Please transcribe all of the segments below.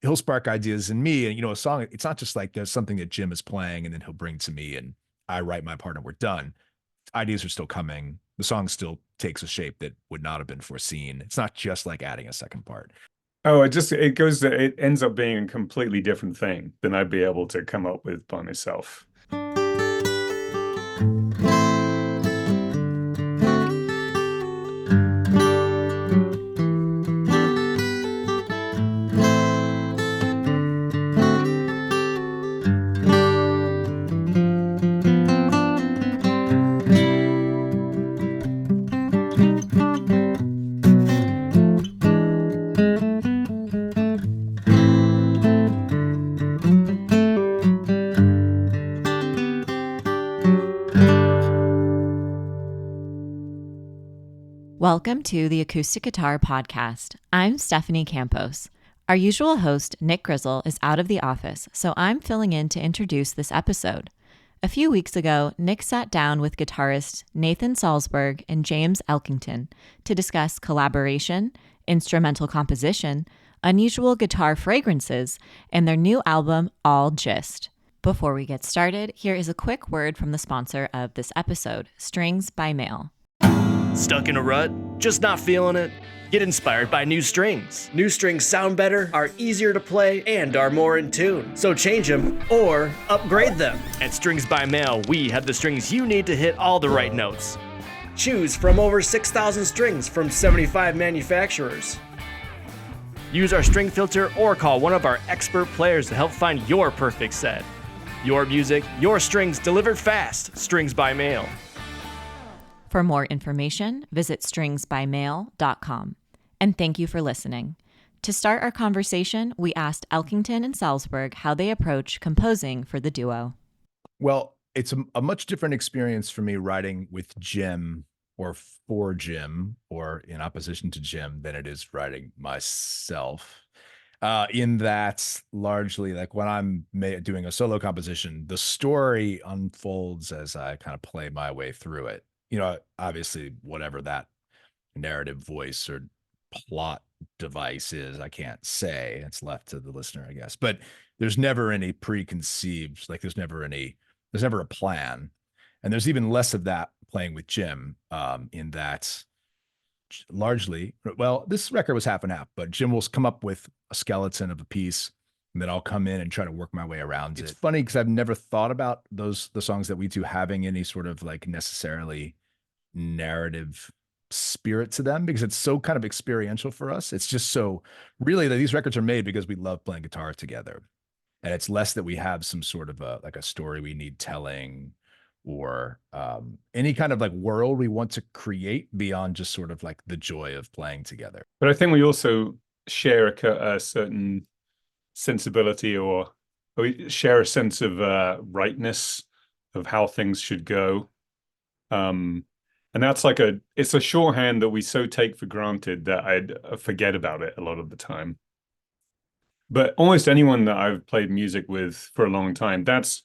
he'll spark ideas in me. And, a song, it's not just like there's something that Jim is playing and then he'll bring to me and I write my part and we're done. Ideas are still coming. The song still takes a shape that would not have been foreseen. It's not just like adding a second part. Oh, it ends up being a completely different thing than I'd be able to come up with by myself. Welcome to the Acoustic Guitar Podcast. I'm Stephanie Campos. Our usual host, Nick Grizzle, is out of the office, so I'm filling in to introduce this episode. A few weeks ago, Nick sat down with guitarist Nathan Salsburg and James Elkington to discuss collaboration, instrumental composition, unusual guitar fragrances, and their new album, All Gist. Before we get started, here is a quick word from the sponsor of this episode, Strings by Mail. Stuck in a rut? Just not feeling it? Get inspired by new strings. New strings sound better, are easier to play, and are more in tune. So change them or upgrade them. At Strings by Mail, we have the strings you need to hit all the right notes. Choose from over 6,000 strings from 75 manufacturers. Use our string filter or call one of our expert players to help find your perfect set. Your music, your strings delivered fast. Strings by Mail. For more information, visit stringsbymail.com. And thank you for listening. To start our conversation, we asked Elkington and Salsburg how they approach composing for the duo. Well, it's a much different experience for me writing with Jim or for Jim or in opposition to Jim than it is writing myself. In that largely, like when I'm doing a solo composition, the story unfolds as I kind of play my way through it. Obviously, whatever that narrative voice or plot device is, I can't say. It's left to the listener, I guess. But there's never any preconceived, like there's never a plan. And there's even less of that playing with Jim, in that largely, well, this record was half and half, but Jim will come up with a skeleton of a piece and then I'll come in and try to work my way around it. It's funny because I've never thought about the songs that we do having any sort of like necessarily narrative spirit to them because it's so kind of experiential for us. It's just so really that these records are made because we love playing guitar together. And it's less that we have some sort of a story we need telling or any kind of like world we want to create beyond just sort of like the joy of playing together. But I think we also share a certain sensibility or we share a sense of rightness of how things should go. And that's like it's a shorthand that we so take for granted that I'd forget about it a lot of the time. But almost anyone that I've played music with for a long time, that's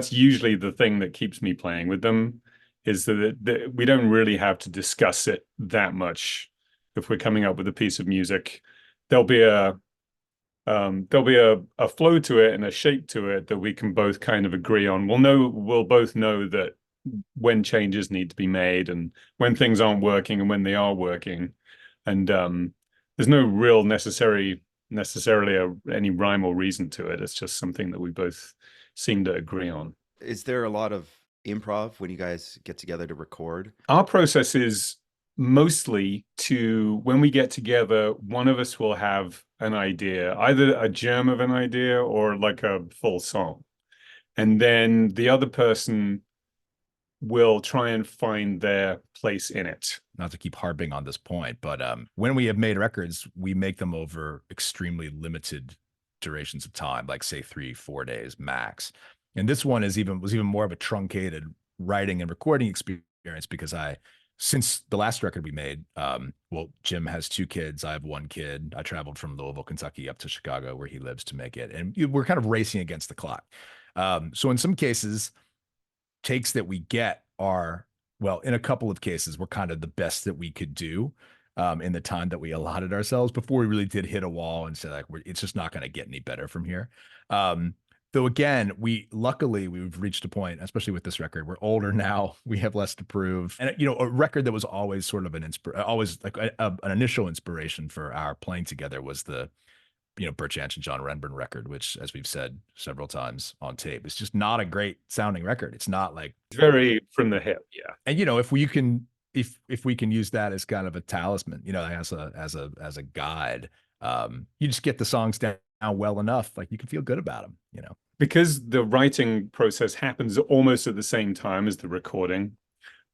usually the thing that keeps me playing with them, is that we don't really have to discuss it that much. If we're coming up with a piece of music, there'll be a flow to it and a shape to it that we can both kind of agree on. We'll both know that when changes need to be made and when things aren't working and when they are working. And there's no real necessarily any rhyme or reason to it. It's just something that we both seem to agree on. Is there a lot of improv when you guys get together to record? Our process is mostly when we get together, one of us will have an idea, either a germ of an idea or like a full song. And then the other person will try and find their place in it. Not to keep harping on this point, but when we have made records, we make them over extremely limited durations of time, like say 3-4 days max. And this one was even more of a truncated writing and recording experience because since the last record we made, Jim has 2 kids. I have 1 kid. I traveled from Louisville, Kentucky up to Chicago where he lives to make it. And we're kind of racing against the clock. So in some cases, takes that we get are, well, in a couple of cases, we're kind of the best that we could do. in the time that we allotted ourselves before we really did hit a wall and say like, it's just not going to get any better from here. Though again, luckily we've reached a point, especially with this record, we're older now, we have less to prove. And, you know, a record that was always sort of always like an initial inspiration for our playing together was the, you know, Bert Jansch and John Renbourn record, which, as we've said several times on tape, it's just not a great sounding record. It's not like very from the hip. Yeah. And, you know, if we can use that as kind of a talisman, you know, as a guide, you just get the songs down well enough, like you can feel good about them, you know. Because the writing process happens almost at the same time as the recording,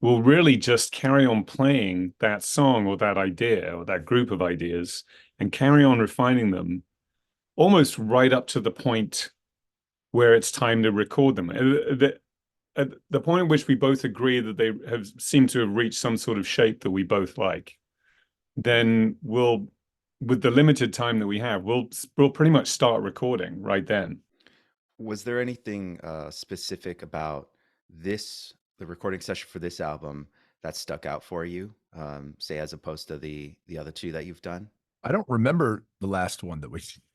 we'll really just carry on playing that song or that idea or that group of ideas and carry on refining them almost right up to the point where it's time to record them. At the point at which we both agree that they have seemed to have reached some sort of shape that we both like, then we'll, with the limited time that we have, we'll pretty much start recording right then. Was there anything specific about the recording session for this album that stuck out for you, say, as opposed to the other two that you've done? I don't remember the last one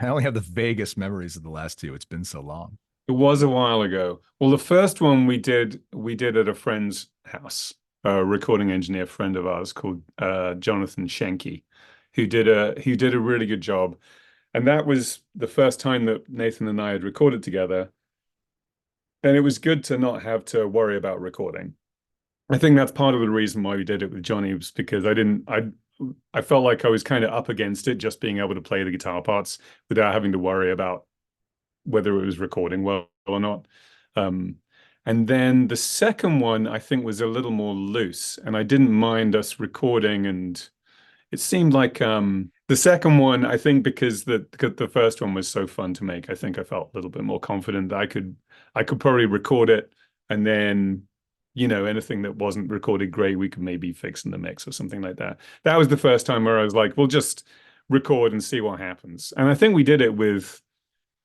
I only have the vaguest memories of the last two. It's been so long. It was a while ago. Well, the first one we did at a friend's house, a recording engineer friend of ours called Jonathan Schenke, who did a really good job. And that was the first time that Nathan and I had recorded together. And it was good to not have to worry about recording. I think that's part of the reason why we did it with Johnny, was because I felt like I was kind of up against it, just being able to play the guitar parts without having to worry about whether it was recording well or not. And then the second one, I think, was a little more loose, and I didn't mind us recording, and it seemed like the second one, I think, because the first one was so fun to make, I think I felt a little bit more confident that I could probably record it, and then, you know, anything that wasn't recorded great, we could maybe fix in the mix or something like that. That was the first time where I was like, we'll just record and see what happens. And I think we did it with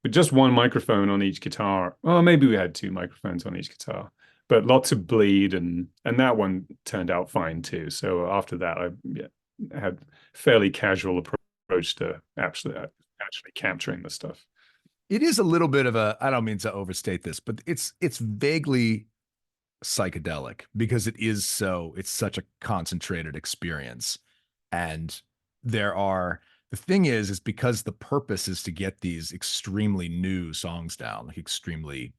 just one microphone on each guitar. Well, maybe we had two microphones on each guitar, but lots of bleed, and that one turned out fine too. So after that, I had fairly casual approach to actually capturing the stuff. It is a little bit of I don't mean to overstate this, but it's vaguely psychedelic because it's such a concentrated experience. And the thing is because the purpose is to get these extremely new songs down, like extremely,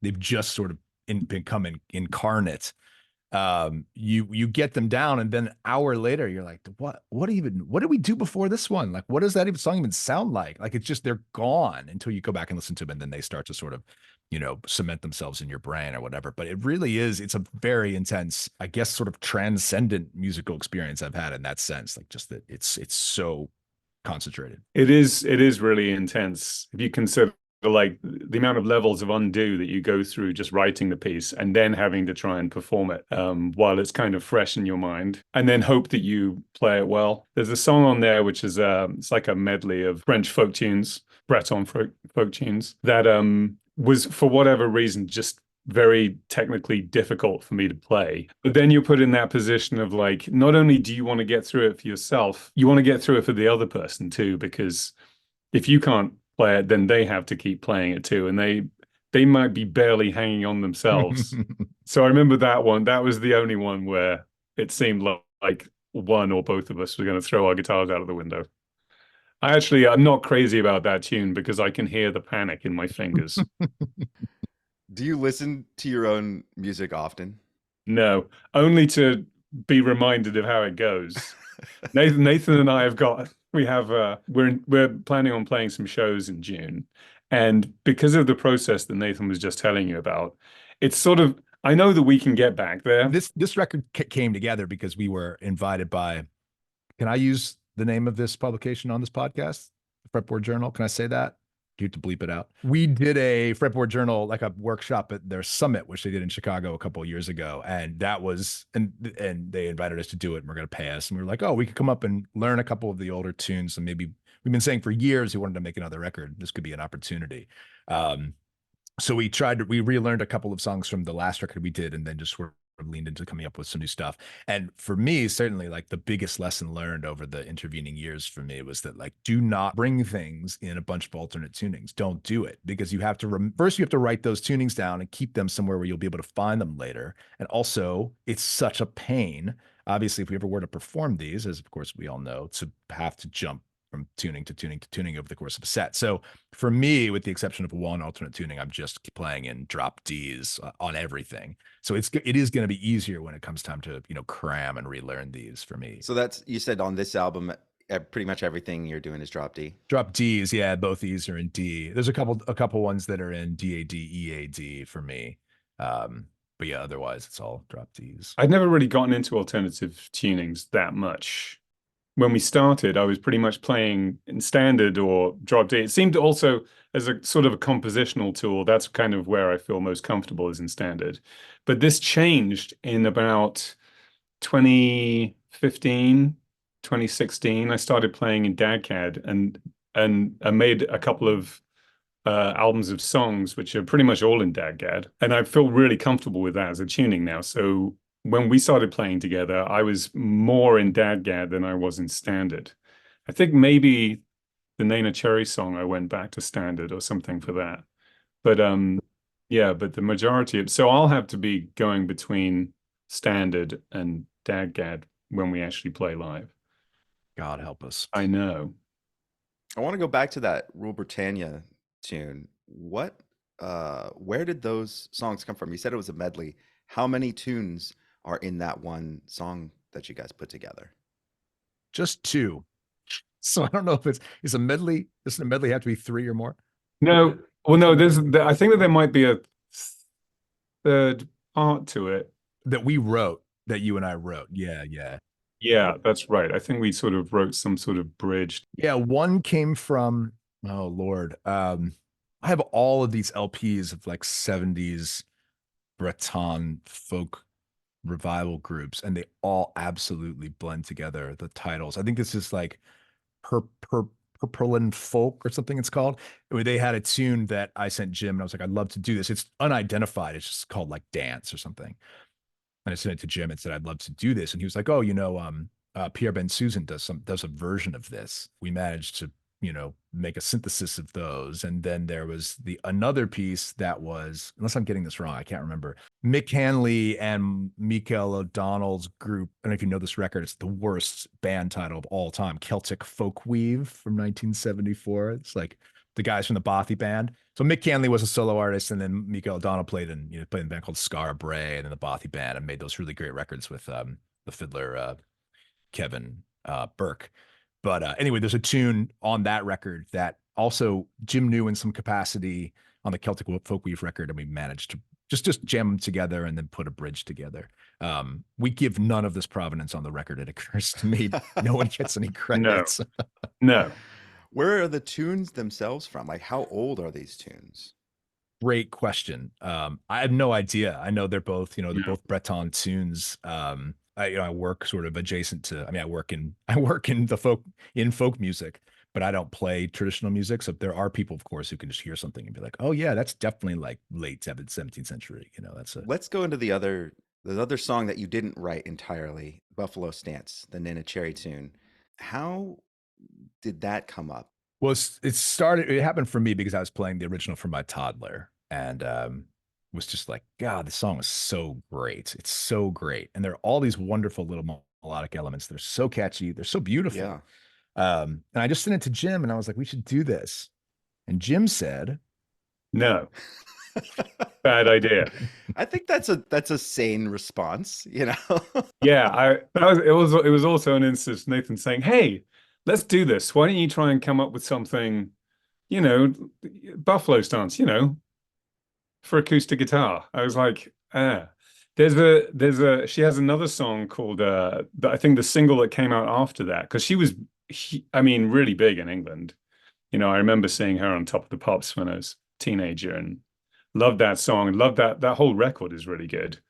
they've just sort of become incarnate. You get them down, and then an hour later you're like, what did we do before this one? Like, what does that song even sound like? Like, it's just, they're gone until you go back and listen to them, and then they start to sort of, you know, cement themselves in your brain or whatever. But it really is, it's a very intense, I guess, sort of transcendent musical experience I've had in that sense. Like, just that it's so concentrated. It is really intense if you consider like the amount of levels of undo that you go through just writing the piece and then having to try and perform it while it's kind of fresh in your mind, and then hope that you play it well. There's a song on there which is it's like a medley of French folk tunes, Breton folk tunes, that was, for whatever reason, just very technically difficult for me to play. But then you're put in that position of like, not only do you want to get through it for yourself, you want to get through it for the other person too, because if you can't play it, then they have to keep playing it too, and they might be barely hanging on themselves. So I remember that one. That was the only one where it seemed like one or both of us were going to throw our guitars out of the window. I'm not crazy about that tune because I can hear the panic in my fingers. Do you listen to your own music often? No, only to be reminded of how it goes. Nathan and I we're planning on playing some shows in June, and because of the process that Nathan was just telling you about, it's sort of, I know that we can get back there. This record came together because we were invited by, can I use the name of this publication on this podcast? The Fretboard Journal. Can I say that? Do you have to bleep it out? We did a Fretboard Journal, like a workshop at their summit, which they did in Chicago a couple of years ago. And that was, and they invited us to do it, and we're going to pay us. And we were like, oh, we could come up and learn a couple of the older tunes. And maybe we've been saying for years we wanted to make another record. This could be an opportunity. So we relearned a couple of songs from the last record we did, and then just leaned into coming up with some new stuff. And for me, certainly like the biggest lesson learned over the intervening years for me was that like, do not bring things in a bunch of alternate tunings. Don't do it, because you have to first you have to write those tunings down and keep them somewhere where you'll be able to find them later. And also it's such a pain, obviously, if we ever were to perform these, as of course we all know, to have to jump from tuning to tuning to tuning over the course of a set. So for me, with the exception of one alternate tuning, I'm just playing in drop Ds on everything. So it is going to be easier when it comes time to, cram and relearn these for me. So that's, you said on this album, pretty much everything you're doing is drop D. Drop Ds, yeah, both these are in D. There's a couple ones that are in DAD, EAD for me. But yeah, otherwise it's all drop Ds. I'd never really gotten into alternative tunings that much. When we started, I was pretty much playing in standard or drop D. It seemed also as a sort of a compositional tool. That's kind of where I feel most comfortable, is in standard. But this changed in about 2015, 2016. I started playing in DADCAD and I made a couple of albums of songs, which are pretty much all in DADCAD. And I feel really comfortable with that as a tuning now. So when we started playing together, I was more in DADCAD than I was in standard. I think maybe the Nana Cherry song, I went back to standard or something for that. But yeah, but the majority of, so I'll have to be going between standard and DADCAD when we actually play live. God help us. I know. I want to go back to that Rule Britannia tune. Where did those songs come from? You said it was a medley. How many tunes are in that one song that you guys put together? Just 2. So I don't know if it's a medley. Doesn't a medley have to be 3 or more? No. Well, no, I think that there might be a third part to it. That we wrote, that you and I wrote. Yeah. Yeah, that's right. I think we sort of wrote some sort of bridge. Yeah, one came from, oh Lord. I have all of these LPs of like 70s Breton folk revival groups, and they all absolutely blend together, the titles. I think this is like Perlin Folk or something it's called, where they had a tune that I sent Jim, and I was like, I'd love to do this. It's unidentified. It's just called like Dance or something. And I sent it to Jim and said, I'd love to do this. And he was like, oh, Pierre Ben Susan does a version of this. We managed to, make a synthesis of those. And then there was another piece that was, unless I'm getting this wrong, I can't remember, Mick Hanley and Michael O'Donnell's group. I don't know if you know this record. It's the worst band title of all time, Celtic Folkweave from 1974. It's like the guys from the Bothy band. So Mick Hanley was a solo artist, and then Michael O'Donnell played in a band called Scar Broi, and then the Bothy band, and made those really great records with the fiddler Kevin Burke. But anyway, there's a tune on that record that also Jim knew in some capacity on the Celtic Folkweave record, and we managed to just jam them together and then put a bridge together. We give none of this provenance on the record. It occurs to me, no one gets any credits. No. Where are the tunes themselves from? Like, how old are these tunes? Great question. I have no idea. I know they're both, they're both Breton tunes. I work sort of adjacent to, I work in folk music, but I don't play traditional music. So there are people, of course, who can just hear something and be like, oh yeah, that's definitely like late 17th century. Let's go into the other song that you didn't write entirely, Buffalo Stance, the Nana Cherry tune. How did that come up? Well, it happened for me because I was playing the original for my toddler, and was just like, God, this song is so great. It's so great. And there are all these wonderful little melodic elements. They're so catchy. They're so beautiful. Yeah. And I just sent it to Jim, and I was like, we should do this. And Jim said, no. Bad idea. I think that's a sane response, Yeah, it was also an instance, Nathan saying, hey, let's do this. Why don't you try and come up with something, Buffalo Stance, for acoustic guitar. I was like, she has another song called I think the single that came out after that, because she was really big in England. I remember seeing her on Top of the Pops when I was a teenager, and loved that song, and loved that whole record is really good.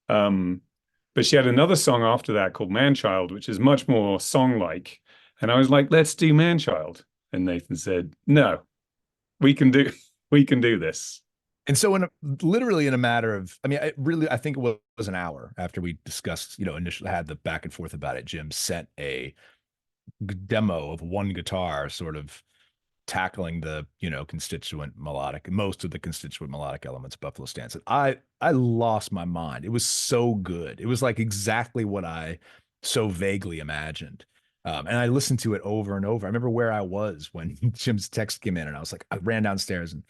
But she had another song after that called Man-Child, which is much more song-like. And I was like, let's do Man-Child. And Nathan said, no, we can do this. And so literally in a matter of, I mean, I think it was an hour after we discussed, initially had the back and forth about it, Jim sent a demo of one guitar sort of tackling the, most of the constituent melodic elements of Buffalo Stance. And I lost my mind. It was so good. It was like exactly what I so vaguely imagined. And I listened to it over and over. I remember where I was when Jim's text came in, and I ran downstairs and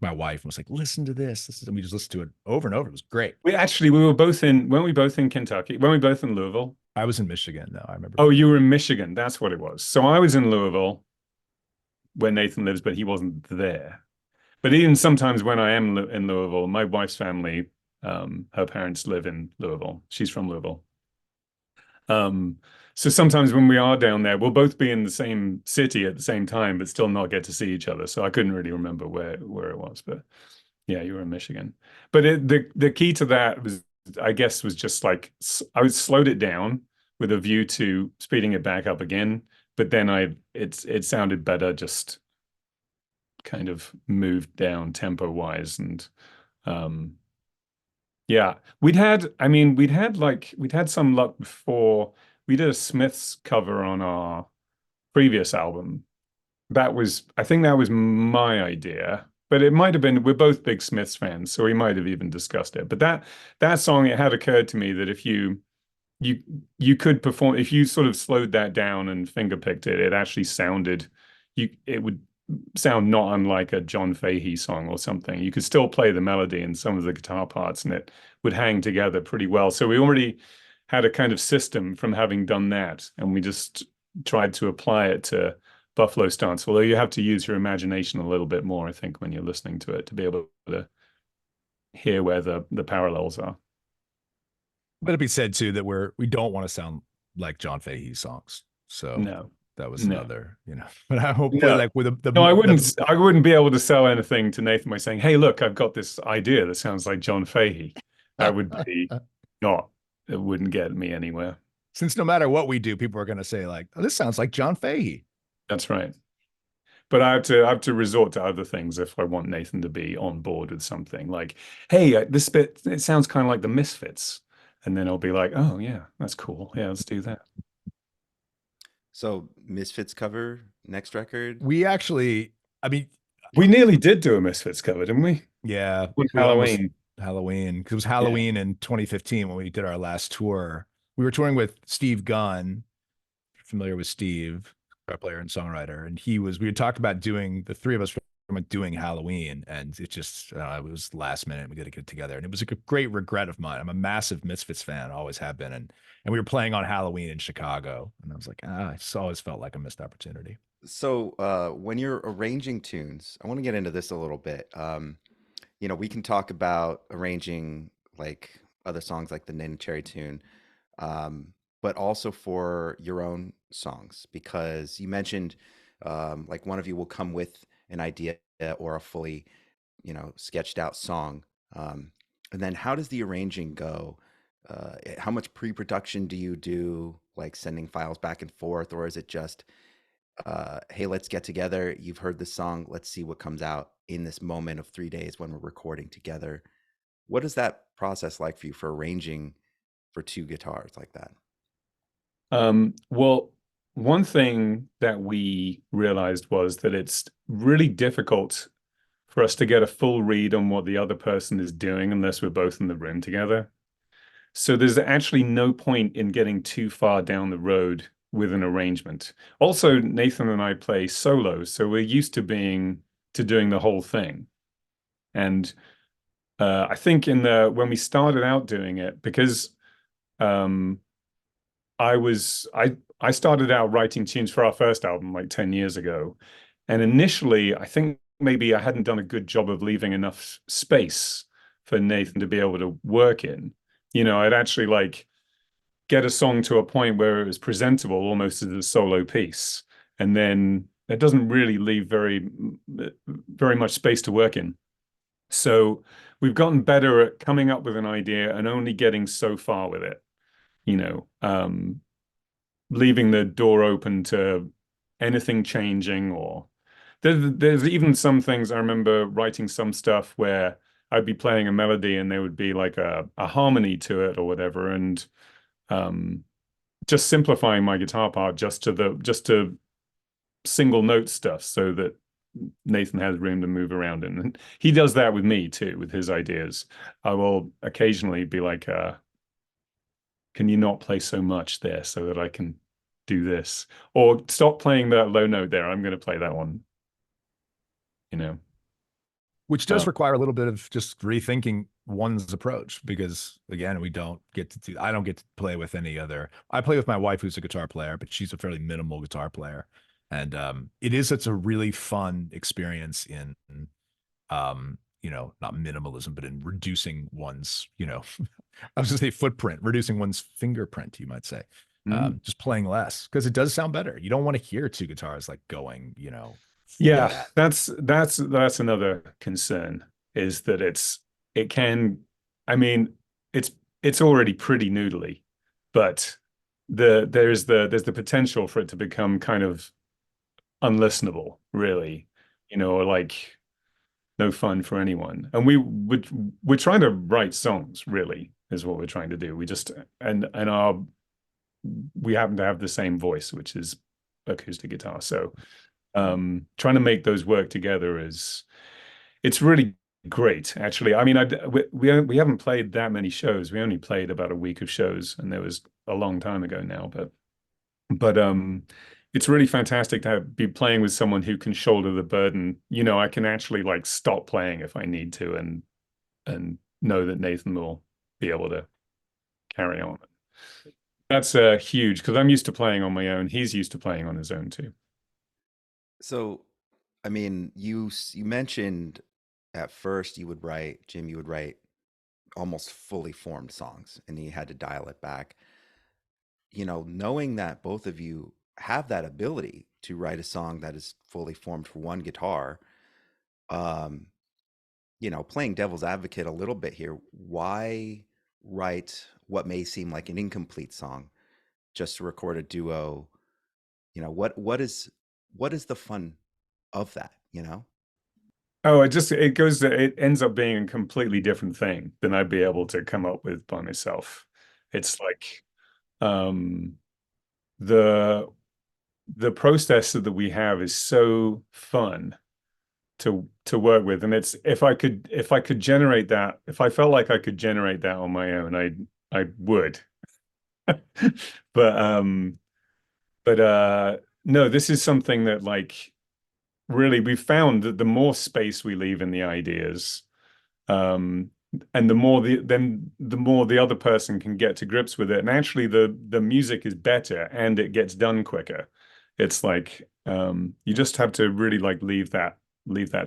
my wife was like, listen to this. And we just listened to it over and over. It was great. We were both weren't we both in Kentucky? Weren't we both in Louisville? I was in Michigan, though. I remember. Oh, you were in Michigan. That's what it was. So I was in Louisville where Nathan lives, but he wasn't there. But even sometimes when I am in Louisville, my wife's family, her parents live in Louisville. She's from Louisville. So sometimes when we are down there, we'll both be in the same city at the same time, but still not get to see each other. So I couldn't really remember where it was. But yeah, you were in Michigan. But the key to that was, I guess, was just like I slowed it down with a view to speeding it back up again. But then it sounded better, just kind of moved down tempo wise. And yeah, we'd had some luck before. We did a Smiths cover on our previous album. I think that was my idea, but it might have been, we're both big Smiths fans, so we might have even discussed it. But that song, it had occurred to me that if you could perform, if you sort of slowed that down and fingerpicked it, it actually it would sound not unlike a John Fahey song or something. You could still play the melody and some of the guitar parts, and it would hang together pretty well. So we already had a kind of system from having done that, and we just tried to apply it to Buffalo Stance. Although you have to use your imagination a little bit more, I think, when you're listening to it to be able to hear where the parallels are. But it be said too that we don't want to sound like John Fahey songs. So no. That was another, but I hope like with I wouldn't be able to sell anything to Nathan by saying, hey, look, I've got this idea that sounds like John Fahey. That would be it wouldn't get me anywhere. Since no matter what we do, people are going to say like, oh, this sounds like John Fahey. That's right. But I have to resort to other things if I want Nathan to be on board with something like, hey, this bit, it sounds kind of like the Misfits. And then I'll be like, oh yeah, that's cool. Yeah, let's do that. So Misfits cover next record? We actually, we nearly did do a Misfits cover, didn't we? Yeah. Halloween. Because it was Halloween in 2015 when we did our last tour. We were touring with Steve Gunn. Familiar with Steve, our player and songwriter. And we had talked about the three of us doing Halloween, and it just, it was last minute. We got to get together. And it was a great regret of mine. I'm a massive Misfits fan, always have been. And we were playing on Halloween in Chicago. And I was like, I just always felt like a missed opportunity. So when you're arranging tunes, I want to get into this a little bit. We can talk about arranging like other songs like the Nana Cherry tune, but also for your own songs, because you mentioned like one of you will come with an idea or a fully, sketched out song. And then how does the arranging go? How much pre-production do you do, like sending files back and forth, or is it just, hey, let's get together. You've heard the song. Let's see what comes out in this moment of 3 days when we're recording together. What is that process like for you for arranging for two guitars like that? Well, one thing that we realized was that it's really difficult for us to get a full read on what the other person is doing unless we're both in the room together. So there's actually no point in getting too far down the road with an arrangement. Also, Nathan and I play solo, so we're used to doing the whole thing. And I think when we started out doing it, because I started out writing tunes for our first album like 10 years ago. And initially, I think maybe I hadn't done a good job of leaving enough space for Nathan to be able to work in. I'd actually like get a song to a point where it was presentable almost as a solo piece. And then it doesn't really leave very, very much space to work in. So we've gotten better at coming up with an idea and only getting so far with it, leaving the door open to anything changing. Or there's even some things I remember writing some stuff where I'd be playing a melody and there would be like a harmony to it or whatever, and just simplifying my guitar part just to single note stuff so that Nathan has room to move around in. And he does that with me too, with his ideas. I will occasionally be like, can you not play so much there so that I can do this? Or stop playing that low note there. I'm going to play that one, you know. Which does require a little bit of just rethinking one's approach, because again, I don't get to play with any other. I play with my wife, who's a guitar player, but she's a fairly minimal guitar player. And it is such a really fun experience in, not minimalism, but in reducing one's, I was going to say footprint, reducing one's fingerprint, you might say. Just playing less, because it does sound better. You don't want to hear two guitars like going, Yeah, that's another concern, is that it's already pretty noodly, but there's the potential for it to become kind of unlistenable, really, like no fun for anyone. And we're trying to write songs, really, is what we're trying to do. We just we happen to have the same voice, which is acoustic guitar. So trying to make those work together it's really great, actually. I mean, we haven't played that many shows. We only played about a week of shows, and that was a long time ago now, but it's really fantastic to be playing with someone who can shoulder the burden. I can actually like stop playing if I need to, and know that Nathan will be able to carry on. That's huge, because I'm used to playing on my own. He's used to playing on his own too. So, I mean, you mentioned at first Jim, you would write almost fully formed songs, and you had to dial it back. Knowing that both of you have that ability to write a song that is fully formed for one guitar, playing devil's advocate a little bit here, why write what may seem like an incomplete song just to record a duo? What is the fun of that, Oh, it ends up being a completely different thing than I'd be able to come up with by myself. It's like the process that we have is so fun to work with, and it's if I could generate that, if I felt like I could generate that on my own, I would. But no, this is something that, like, really, we've found that the more space we leave in the ideas, and the more the other person can get to grips with it, and actually the music is better and it gets done quicker. It's like you just have to really like leave that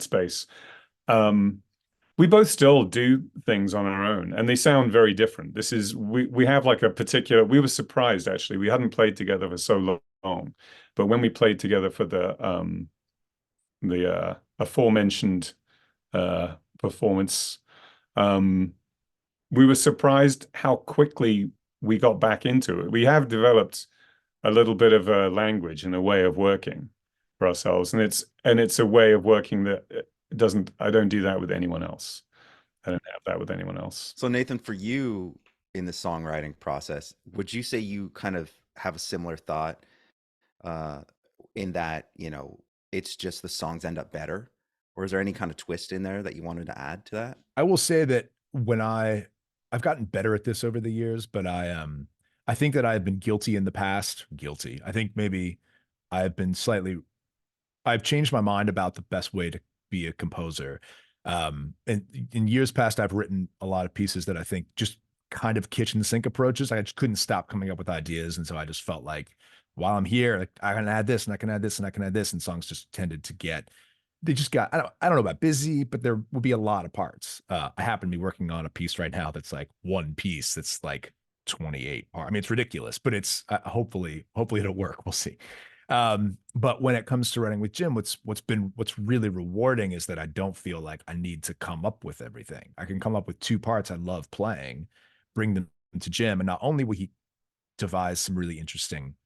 space. We both still do things on our own, and they sound very different. We have like we were surprised, actually. We hadn't played together for so long, but when we played together for the aforementioned performance, we were surprised how quickly we got back into it. We have developed a little bit of a language and a way of working for ourselves, and it's a way of working that I don't do that with anyone else. I don't have that with anyone else. So Nathan, for you in the songwriting process, would you say you kind of have a similar thought in that, it's just the songs end up better? Or is there any kind of twist in there that you wanted to add to that? I will say that when I've gotten better at this over the years, but I think that I've been guilty in the past. Guilty. I think maybe I've changed my mind about the best way to be a composer. And in years past, I've written a lot of pieces that I think just kind of kitchen sink approaches. I just couldn't stop coming up with ideas. And so I just felt like, while I'm here, like, I can add this and I can add this and I can add this. And songs just tended to they just got, I don't know about busy, but there will be a lot of parts. I happen to be working on a piece right now that's like one piece that's like 28 parts. I mean, it's ridiculous, but it's hopefully it'll work. We'll see. But when it comes to writing with Jim, what's really rewarding is that I don't feel like I need to come up with everything. I can come up with two parts I love playing, bring them to Jim, and not only will he devise some really interesting,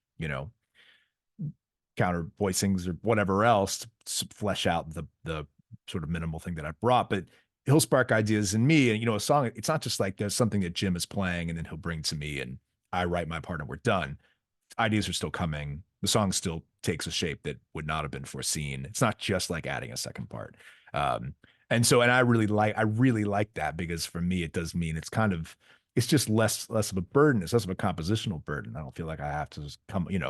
counter voicings or whatever else to flesh out the sort of minimal thing that I brought, but he'll spark ideas in me. And, a song, it's not just like there's something that Jim is playing and then he'll bring to me and I write my part and we're done. Ideas are still coming. The song still takes a shape that would not have been foreseen. It's not just like adding a second part. And I really like that, because for me, it does mean it's just less of a burden. It's less of a compositional burden. I don't feel like I have to just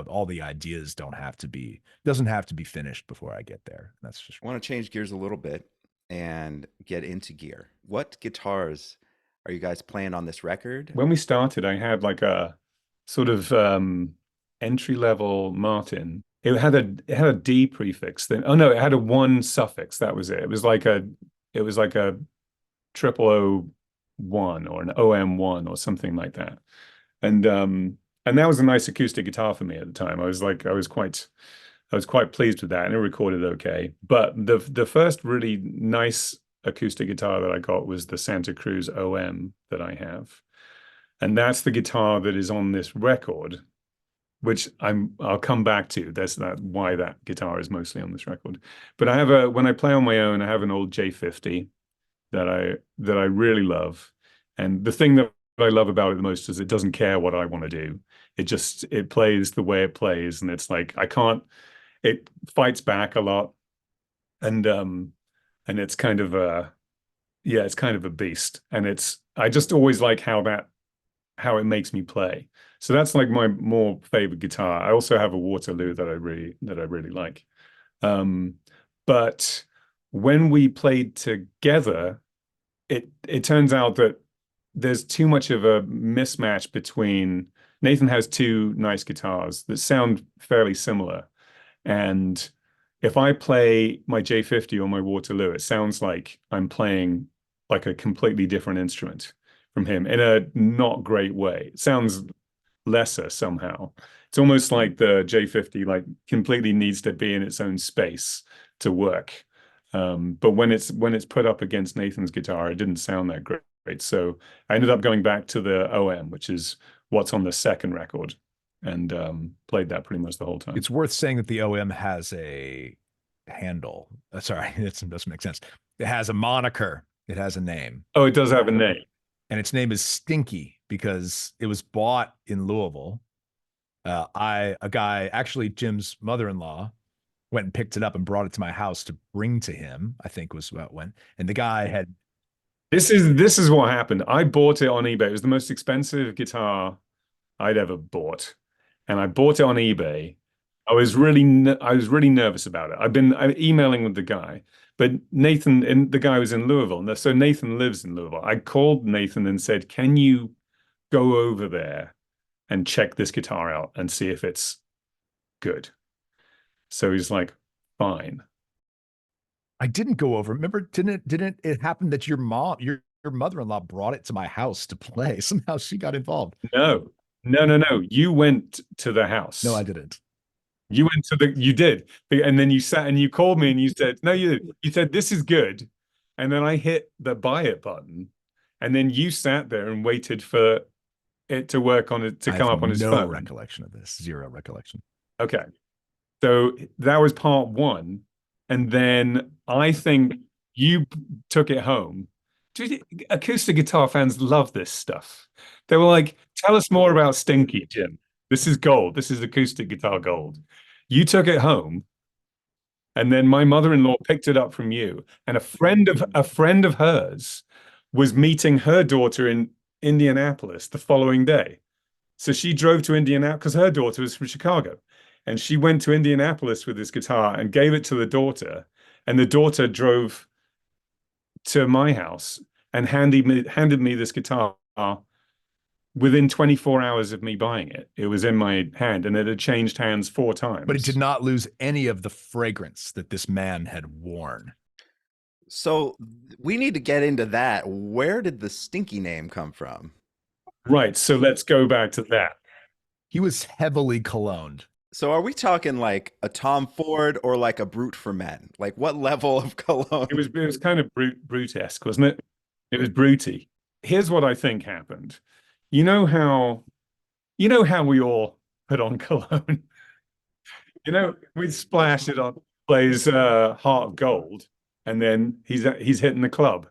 all the ideas doesn't have to be finished before I get there. That's just, I want to change gears a little bit and get into gear. What guitars are you guys playing on this record? When we started, I had like a sort of entry-level Martin. It had a D prefix. Then, oh no, it had a 1 suffix. That was it. It was like a 0001 or an OM1 or something like that. And that was a nice acoustic guitar for me at the time. I was quite pleased with that, and it recorded okay. But the first really nice acoustic guitar that I got was the Santa Cruz OM that I have. And that's the guitar that is on this record, which I'll come back to. That's why that guitar is mostly on this record. But when I play on my own, I have an old J50 that I really love. And the thing that I love about it the most is it doesn't care what I want to do. It plays the way it plays, and it's like it fights back a lot. And it's kind of a beast. And I just always like how it makes me play. So that's like my more favorite guitar. I also have a Waterloo that I really like. But when we played together, it turns out that there's too much of a mismatch between Nathan has 2 nice guitars that sound fairly similar. And if I play my J50 or my Waterloo, it sounds like I'm playing like a completely different instrument from him in a not great way. It sounds lesser somehow. It's almost like the J50 like completely needs to be in its own space to work. But when it's put up against Nathan's guitar, it didn't sound that great. So I ended up going back to the OM, which is what's on the second record, and played that pretty much the whole time. It's worth saying that the OM has a handle. Sorry, it doesn't make sense. It has a moniker. It has a name. Oh, it does have a name. And its name is Stinky because it was bought in Louisville. A guy, actually Jim's mother-in-law, went and picked it up and brought it to my house to bring to him, I think was what went. And the guy had. This is what happened. I bought it on eBay. It was the most expensive guitar I'd ever bought. And I bought it on eBay. I was really nervous about it. I'm emailing with the guy, but Nathan, and the guy was in Louisville. So Nathan lives in Louisville. I called Nathan and said, "Can you go over there and check this guitar out and see if it's good?" So he's like, "Fine." I didn't go over. Remember, didn't it happen that your mother-in-law brought it to my house to play? Somehow she got involved. No. You went to the house. No, I didn't. You did. And then you sat and you called me and you said, no, you did. You said, "This is good." And then I hit the buy it button. And then you sat there and waited for it to work on it, to come up on his phone. No recollection of this. Zero recollection. Okay. So that was part 1. And then I think you took it home. Dude, acoustic guitar fans love this stuff. They were like, "Tell us more about Stinky, Jim. This is gold. This is acoustic guitar gold." You took it home, and then my mother-in-law picked it up from you. And a friend of hers was meeting her daughter in Indianapolis the following day. So she drove to Indianapolis because her daughter was from Chicago. And she went to Indianapolis with this guitar and gave it to the daughter. And the daughter drove to my house and handed me this guitar within 24 hours of me buying it. It was in my hand, and it had changed hands 4 times. But it did not lose any of the fragrance that this man had worn. So we need to get into that. Where did the Stinky name come from? Right. So let's go back to that. He was heavily cologned. So are we talking like a Tom Ford or like a Brute for Men? Like what level of cologne? It was kind of brute-esque, wasn't it? It was brutey. Here's what I think happened. You know how we all put on cologne? We splash it on, plays Heart of Gold, and then he's hitting the club.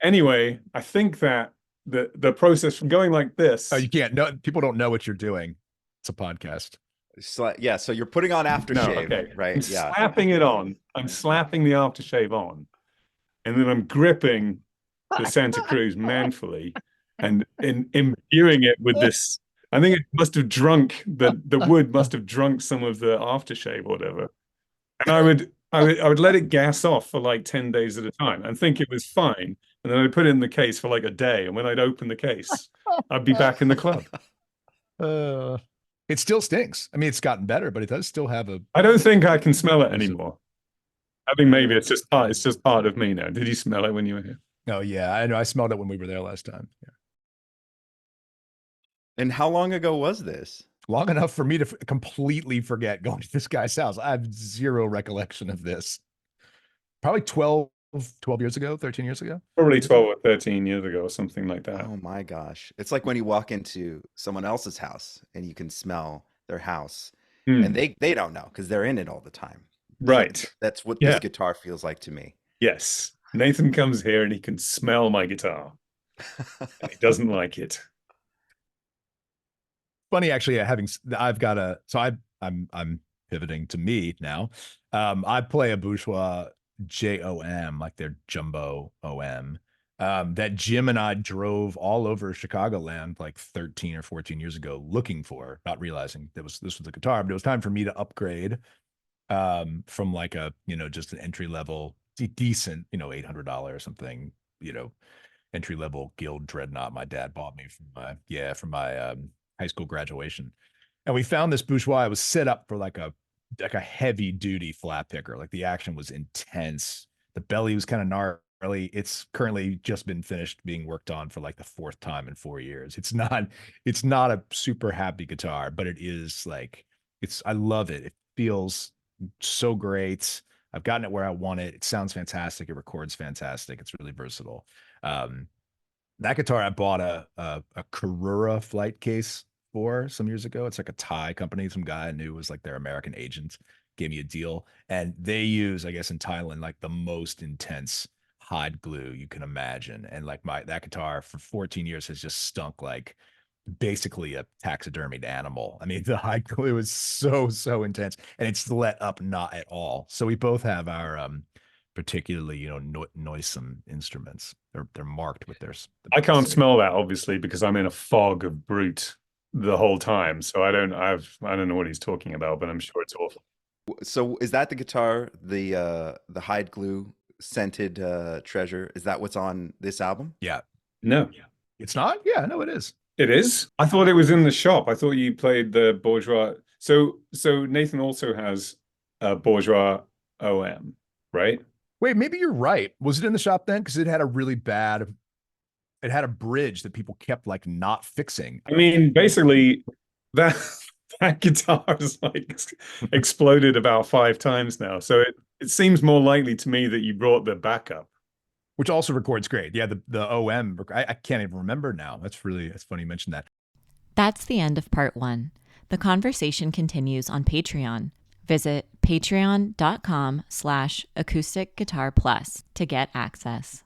Anyway, I think that the process from going like this. Oh, you can't. No, people don't know what you're doing. It's a podcast. Yeah, so you're putting on aftershave, okay. right? I'm Yeah. slapping it on. I'm slapping the aftershave on. And then I'm gripping the Santa Cruz manfully and imbuing it with this. I think it must have drunk, the wood must have drunk some of the aftershave or whatever. And I would let it gas off for like 10 days at a time and think it was fine. And then I'd put it in the case for like a day. And when I'd open the case, I'd be back in the club. It still stinks. I mean, it's gotten better, but it does still have a. I don't think I can smell it anymore. I think maybe it's just part of me now. Did you smell it when you were here? Oh yeah, I know. I smelled it when we were there last time. Yeah. And how long ago was this? Long enough for me to completely forget going to this guy's house. I have zero recollection of this. Probably 12 years ago, 13 years ago. Probably 12 or 13 years ago or something like that. Oh my gosh. It's like when you walk into someone else's house and you can smell their house and they don't know because they're in it all the time. Right. That's what this guitar feels like to me. Yes. Nathan comes here and he can smell my guitar. And he doesn't like it. Funny, actually, I'm pivoting to me now. I play a Bourgeois JOM, like their jumbo OM. That Jim and I drove all over Chicagoland like 13 or 14 years ago looking for, not realizing this was a guitar, but it was time for me to upgrade from like a, just an entry level, decent, $800 or something, entry level Guild Dreadnought my dad bought me from my high school graduation. And we found this Bourgeois. It was set up for like a heavy duty flat picker. Like the action was intense. The belly was kind of gnarly. It's currently just been finished being worked on for like the fourth time in 4 years. It's not a super happy guitar, but it is like, I love it. It feels so great. I've gotten it where I want it. It sounds fantastic. It records fantastic. It's really versatile. That guitar I bought a Karura flight case for some years ago. It's like a Thai company. Some guy I knew was like their American agent, gave me a deal. And they use, I guess in Thailand, like the most intense hide glue you can imagine. And like that guitar for 14 years has just stunk like basically a taxidermied animal. I mean, the hide glue is so intense and it's let up not at all. So we both have our particularly noisome instruments. They're marked with their. I can't smell that obviously because I'm in a fog of brute the whole time, so I don't know what he's talking about, but I'm sure it's awful. So is that the guitar, the hide glue scented treasure? Is that what's on this album? Yeah. No, it's not. Yeah, no, it is. It is. I thought it was in the shop. I thought you played the Bourgeois. So Nathan also has a Bourgeois OM, right? Wait, maybe you're right. Was it in the shop then? Because it had a bridge that people kept like not fixing. I mean, basically that guitar is like exploded about 5 times now. So it seems more likely to me that you brought the backup. Which also records great. Yeah, the OM, I can't even remember now. That's funny you mentioned that. That's the end of part 1. The conversation continues on Patreon. Visit patreon.com/acousticguitarplus to get access.